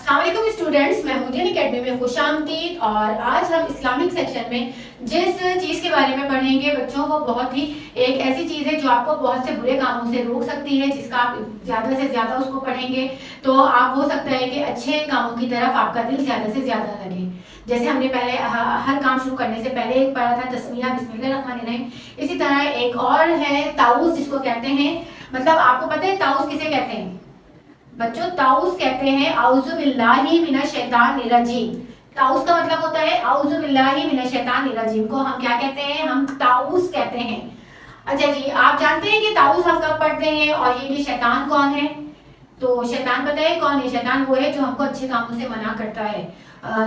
السلام علیکم students, محمودین academy میں خوش آمدید۔ اور آج ہم اسلامک سیکشن میں جس چیز کے بارے میں پڑھیں گے بچوں، وہ بہت ہی ایک ایسی چیز ہے جو آپ کو بہت سے برے کاموں سے روک سکتی ہے۔ جس کا آپ زیادہ سے زیادہ اس کو پڑھیں گے تو آپ ہو سکتا ہے کہ اچھے کاموں کی طرف آپ کا دل زیادہ سے زیادہ لگے۔ جیسے ہم نے پہلے ہر کام شروع کرنے سے پہلے ایک پڑھا تھا تسمیہ، بسم اللہ الرحمن الرحیم۔ اسی طرح ایک اور ہے طاؤس، جس کو کہتے ہیں، مطلب آپ کو پتہ ہے طاؤس کسے کہتے ہیں بچوں؟ طاؤس کہتے ہیں اعوذ باللہ من الشیطان الرجیم۔ طاؤس کا مطلب ہوتا ہے اعوذ باللہ من الشیطان الرجیم کو ہم کیا کہتے ہیں؟ ہم طاؤس کہتے ہیں۔ اچھا جی، آپ جانتے ہیں کہ طاؤس ہم کب پڑھتے ہیں اور یہ کہ شیطان کون ہے؟ تو شیطان پتہ ہے کون ہے؟ شیطان وہ ہے جو ہم کو اچھے کاموں سے منع کرتا ہے،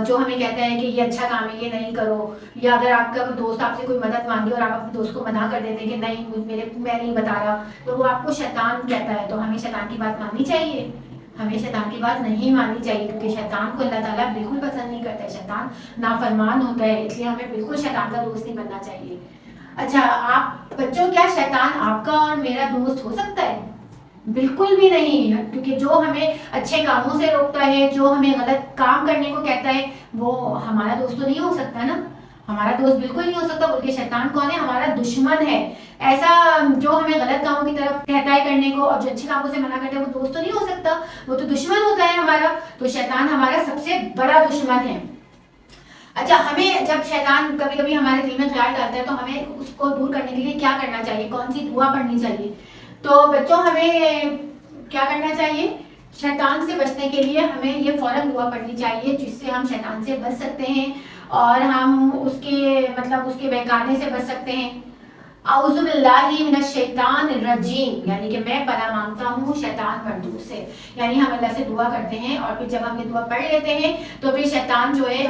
جو ہمیں کہتا ہے کہ یہ اچھا کام ہے، یہ نہیں کرو۔ یا اگر آپ کا دوست آپ سے کوئی مدد مانگے اور آپ اپنے دوست کو منع کر دیتے ہیں کہ نہیں میں نہیں بتا رہا، تو وہ آپ کو شیطان کہتا ہے۔ تو ہمیں شیطان کی بات ماننی چاہیے؟ ہمیں شیطان کی بات نہیں ماننی چاہیے، کیونکہ شیطان کو اللہ تعالیٰ بالکل پسند نہیں کرتا ہے۔ شیطان نافرمان ہوتا ہے، اس لیے ہمیں بالکل شیطان کا دوست نہیں بننا چاہیے۔ اچھا آپ بچوں، کیا شیطان آپ کا اور میرا دوست ہو سکتا ہے؟ بالکل بھی نہیں، کیونکہ جو ہمیں اچھے کاموں سے روکتا ہے، جو ہمیں غلط کام کرنے کو کہتا ہے، وہ ہمارا دوست تو نہیں ہو سکتا نا۔ ہمارا دوست بالکل نہیں ہو سکتا، بلکہ شیطان کون ہے؟ ہمارا دشمن ہے۔ ایسا جو ہمیں غلط کاموں کی طرف کہتا ہے کرنے کو اور جو اچھے کاموں سے منع کرتا ہے، وہ دوست تو نہیں ہو سکتا، وہ تو دشمن ہوتا ہے ہمارا۔ تو شیطان ہمارا سب سے بڑا دشمن ہے۔ اچھا، ہمیں جب شیطان کبھی کبھی ہمارے دل میں خیال ڈالتا ہے تو ہمیں اس کو دور کرنے کے لیے کیا کرنا چاہیے؟ کون سی دعا پڑھنی چاہیے؟ تو بچوں، ہمیں کیا کرنا چاہیے؟ شیطان سے بچنے کے لیے ہمیں یہ فوراً دعا پڑھنی چاہیے، جس سے ہم شیطان سے بچ سکتے ہیں اور ہم اس کے بہکانے سے بچ سکتے ہیں۔ اعوذ باللہ من الشیطان الرجیم، یعنی کہ میں پناہ مانگتا ہوں شیطان مردود سے، یعنی ہم اللہ سے دعا کرتے ہیں اور پھر جب ہم یہ دعا پڑھ لیتے ہیں تو پھر شیطان جو ہے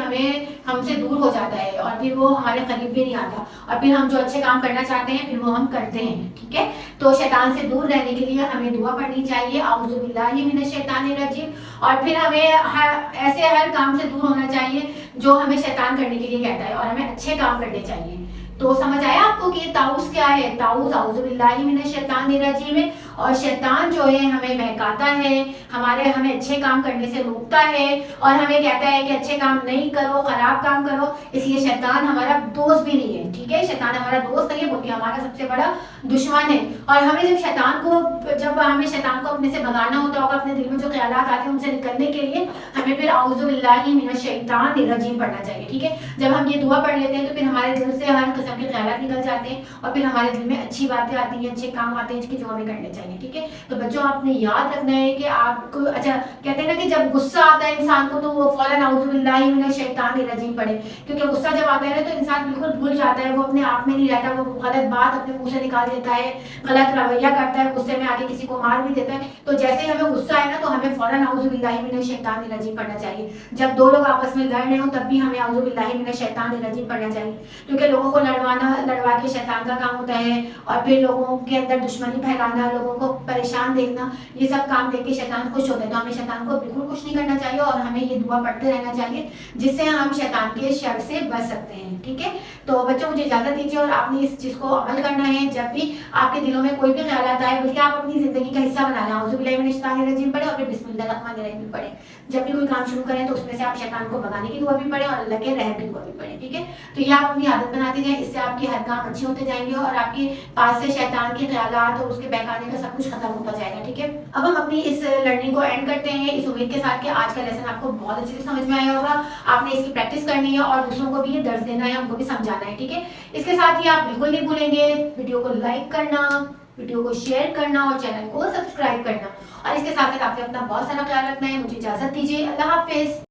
ہم سے دور ہو جاتا ہے اور پھر وہ ہمارے قریب بھی نہیں آتا، اور پھر ہم جو اچھے کام کرنا چاہتے ہیں پھر وہ ہم کرتے ہیں۔ ٹھیک ہے، تو شیطان سے دور رہنے کے لیے ہمیں دعا پڑھنی چاہیے اعوذ باللہ من الشیطان الرجیم، اور پھر ہمیں ایسے ہر کام سے دور ہونا چاہیے جو ہمیں شیطان کرنے کے لیے کہتا ہے، اور ہمیں اچھے کام کرنے چاہیے۔ تو سمجھ آیا آپ کو کہ طاؤس کیا ہے؟ طاؤس اعوذ باللہ من الشیطان الرجیم ہے، اور شیطان جو ہے ہمیں بہکاتا ہے، ہمیں اچھے کام کرنے سے روکتا ہے اور ہمیں کہتا ہے کہ اچھے کام نہیں کرو، خراب کام کرو۔ اس لیے شیطان ہمارا دوست بھی نہیں ہے۔ ٹھیک ہے، شیطان ہمارا دوست نہیں ہے بلکہ ہمارا سب سے بڑا دشمن ہے۔ اور ہمیں جب ہمیں شیطان کو اپنے سے بھگانا ہوتا ہوگا، اپنے دل میں جو خیالات آتے ہیں ان سے نکلنے کے لیے ہمیں پھر اعوذ باللہ من الشیطان الرجیم پڑھنا چاہیے۔ ٹھیک ہے، جب ہم یہ دعا پڑھ لیتے ہیں تو پھر ہمارے دل سے ہر قسم کے خیالات نکل جاتے ہیں اور پھر ہمارے دل میں اچھی باتیں آتی ہیں، اچھے کام آتے ہیں جو ہمیں کرنے چاہیے۔ ٹھیک ہے، تو بچوں آپ نے یاد رکھنا ہے کہ آپ کو اچھا کہتے ہیں نا کہ جب غصہ آتا ہے انسان کو تو وہ فوراً اعوذ باللہ من الشیطان الرجیم پڑھے، کیونکہ غصہ جب آتا ہے نا تو انسان بالکل بھول جاتا ہے، وہ اپنے آپ میں نہیں رہتا، وہ غلط بات اپنے منہ سے نکال دیتا ہے، غلط رویہ کرتا ہے، غصے میں آ کے کسی کو مار بھی دیتا ہے۔ تو جیسے ہمیں غصہ آئے نا تو ہمیں فوراً اعوذ باللہ من الشیطان الرجیم پڑھنا چاہیے۔ جب دو لوگ آپس میں لڑ رہے ہوں تب بھی ہمیں اعوذ باللہ من الشیطان الرجیم پڑھنا چاہیے، کیونکہ لوگوں کو لڑوا کے شیطان کا کام ہوتا ہے، اور پھر لوگوں کے اندر دشمنی پھیلانا، لوگوں کو پریشان دیکھنا، یہ سب کام دیکھ کے شیطان خوش ہوتا ہے۔ تو ہمیں شیطان کو بالکل خوش نہیں کرنا چاہیے اور ہمیں یہ دعا پڑھتے رہنا چاہیے، جس سے ہم شیطان کے شر سے بچ سکتے ہیں۔ ٹھیک ہے، تو بچوں مجھے اجازت دیجیے، اور آپ نے اس چیز کو عمل کرنا ہے۔ جب بھی آپ کے دلوں میں کوئی بھی خیالات آئے، بلکہ آپ اپنی زندگی کا حصہ بنا لیں، اعوذ باللہ من الشیطان الرجیم پڑھیں اور پھر بسم اللہ الرحمن الرحیم پڑھیں۔ جب بھی کوئی کام شروع کریں تو اس میں سے آپ شیطان کو بھگانے کی دعا بھی پڑھیں اور اللہ کے رحم کی دعا بھی پڑھیں۔ ٹھیک ہے، تو یہ آپ اپنی عادت بناتے جائیں، اس سے آپ کے ہر کام اچھے ہوتے جائیں گے اور آپ کے پاس سے شیطان کے خیالات اور اس کے بہکانے کا سب کچھ ختم ہوتا جائے گا۔ ٹھیک ہے، اب ہم اپنی اس لرننگ کو اینڈ کرتے ہیں اس امید کے ساتھ کہ آج کا لیسن آپ کو بہت اچھے سے سمجھ میں آیا ہوگا۔ آپ نے اس کی پریکٹس کرنی ہے اور دوسروں کو بھی یہ درس دینا ہے، ان کو بھی سمجھانا ہے۔ ٹھیک ہے، اس کے ساتھ ہی آپ بالکل نہیں بھولیں گے ویڈیو کو لائک کرنا، ویڈیو کو شیئر کرنا اور چینل کو سبسکرائب کرنا، اور اس کے ساتھ آپ نے اپنا بہت سارا خیال رکھنا ہے۔ مجھے اجازت دیجیے، اللہ حافظ۔